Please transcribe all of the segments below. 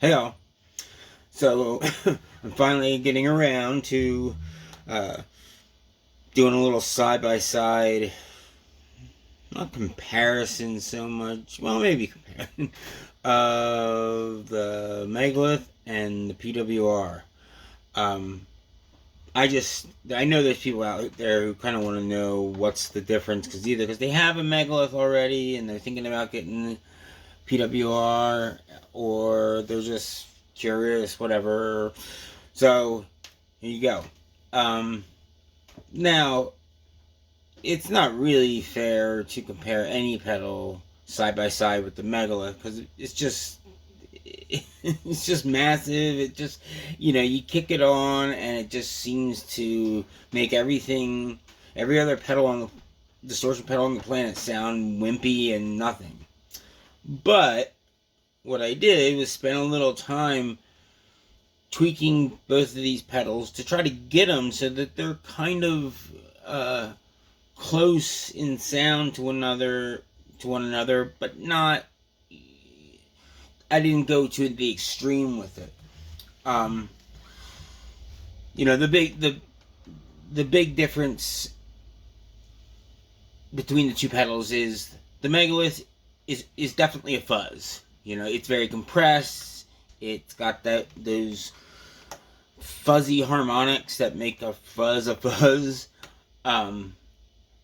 Hey all. So I'm finally getting around to uh, doing a little side by side, not comparison so much, well maybe comparison, of the megalith and the PWR. Um, I know there's people out there who kind of want to know what's the difference, because they have a megalith already and they're thinking about getting PWR, or they're just curious, whatever. So here you go. Now, it's not really fair to compare any pedal side by side with the megalith, because it's just massive. It just, you kick it on and it just seems to make every other pedal on the distortion pedal on the planet sound wimpy and nothing. But what I did was spend a little time tweaking both of these pedals to try to get them so that they're kind of close in sound to one another, but not. I didn't go to the extreme with it. The big difference between the two pedals is the megalith is definitely a fuzz. It's very compressed. It's got those fuzzy harmonics that make a fuzz.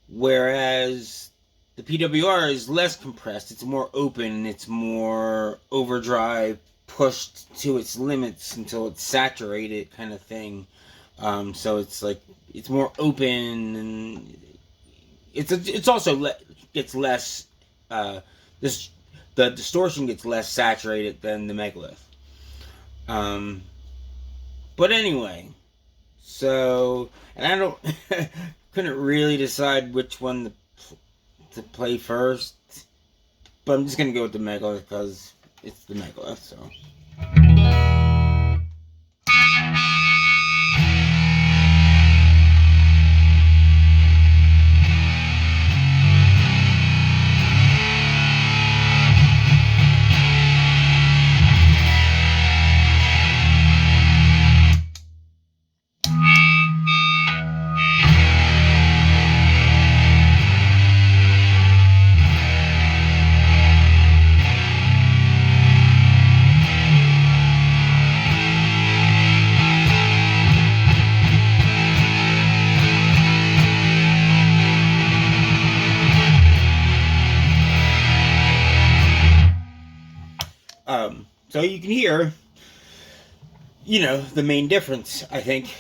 Whereas the PWR is less compressed. It's more open. It's more overdrive, pushed to its limits until it's saturated, kind of thing. So it's more open, and it's also gets less. The distortion gets less saturated than the megalith. But anyway, so, and I don't couldn't really decide which one to play first, but I'm just gonna go with the megalith because it's the megalith. So. So you can hear, the main difference, I think.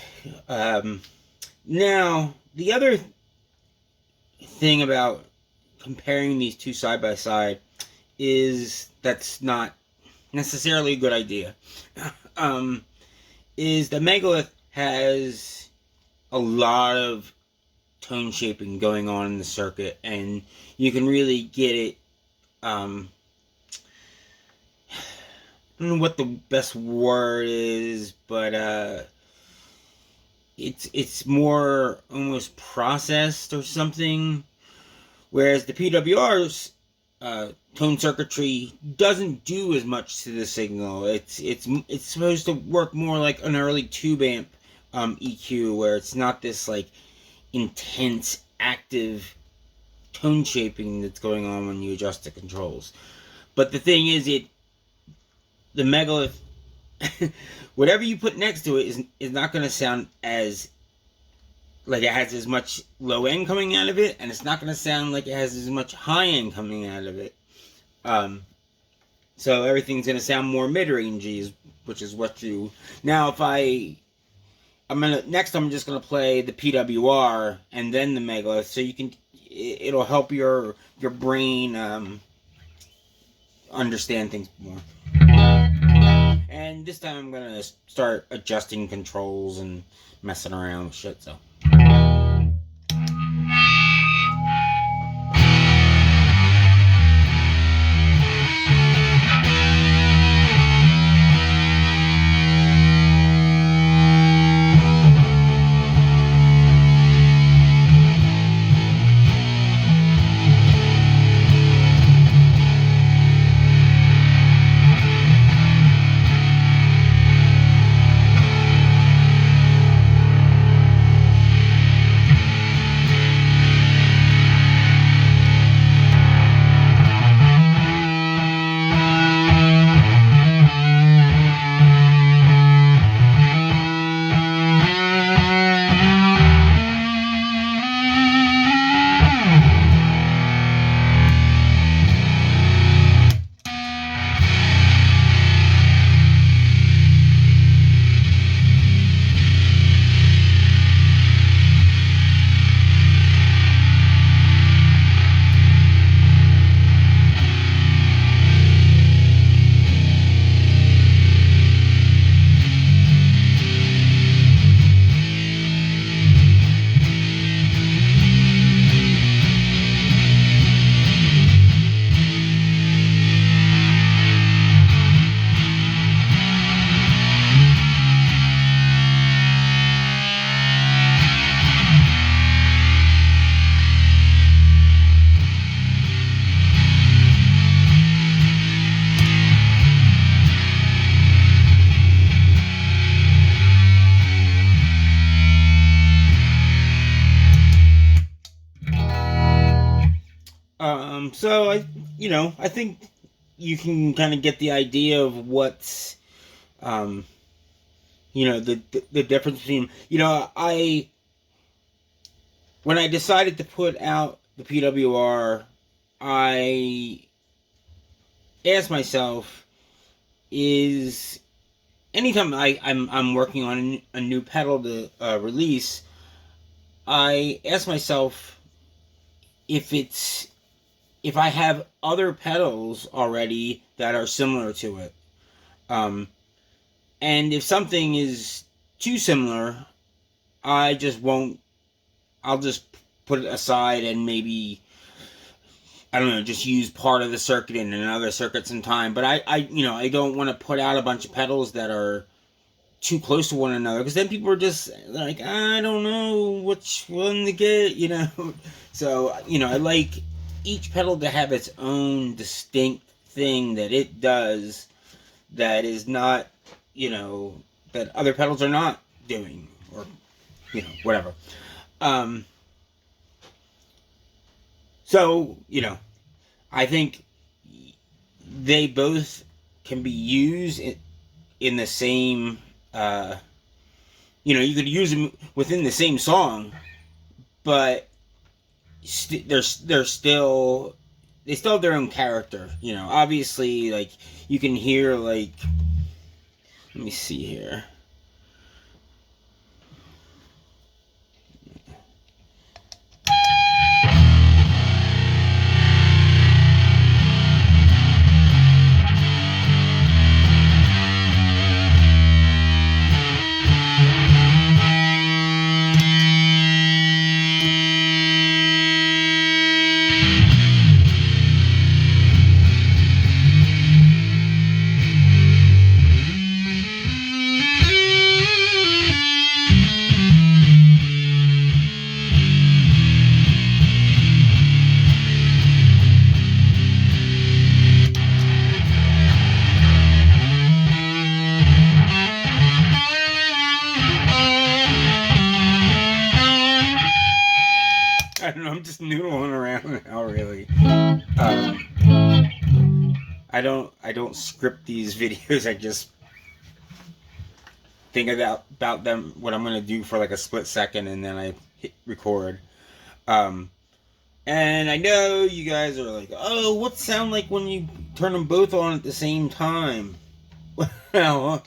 Now, the other thing about comparing these two side by side is that's not necessarily a good idea. Is the megalith has a lot of tone shaping going on in the circuit, and you can really get it. I don't know what the best word is, but it's more almost processed or something. Whereas the PWR's tone circuitry doesn't do as much to the signal. It's supposed to work more like an early tube amp EQ, where it's not this like intense active tone shaping that's going on when you adjust the controls. But the thing is, the megalith, whatever you put next to it is not going to sound as like it has as much low end coming out of it, and it's not going to sound like it has as much high end coming out of it. So everything's going to sound more mid-rangey, which is what you. Now, next I'm just going to play the PWR and then the megalith, so it'll help your brain understand things more. And this time I'm going to start adjusting controls and messing around with shit, so. So I think you can kind of get the idea of what's, the difference between, when I decided to put out the PWR, I asked myself, is anytime I'm working on a new pedal to release, I ask myself if I have other pedals already that are similar to it. And if something is too similar, I'll just put it aside and maybe, I don't know, just use part of the circuit in another circuit sometime. But I don't want to put out a bunch of pedals that are too close to one another, because then people are just like, I don't know which one to get, So, I like each pedal to have its own distinct thing that it does that is not, that other pedals are not doing, or, whatever. So, I think they both can be used in the same, you could use them within the same song, but they still have their own character. Obviously, like, you can hear, like, let me see here. I don't know, I'm just noodling around now, really. I don't script these videos. I just think about them, what I'm gonna do for like a split second, and then I hit record. And I know you guys are like, oh, what's sound like when you turn them both on at the same time? Well,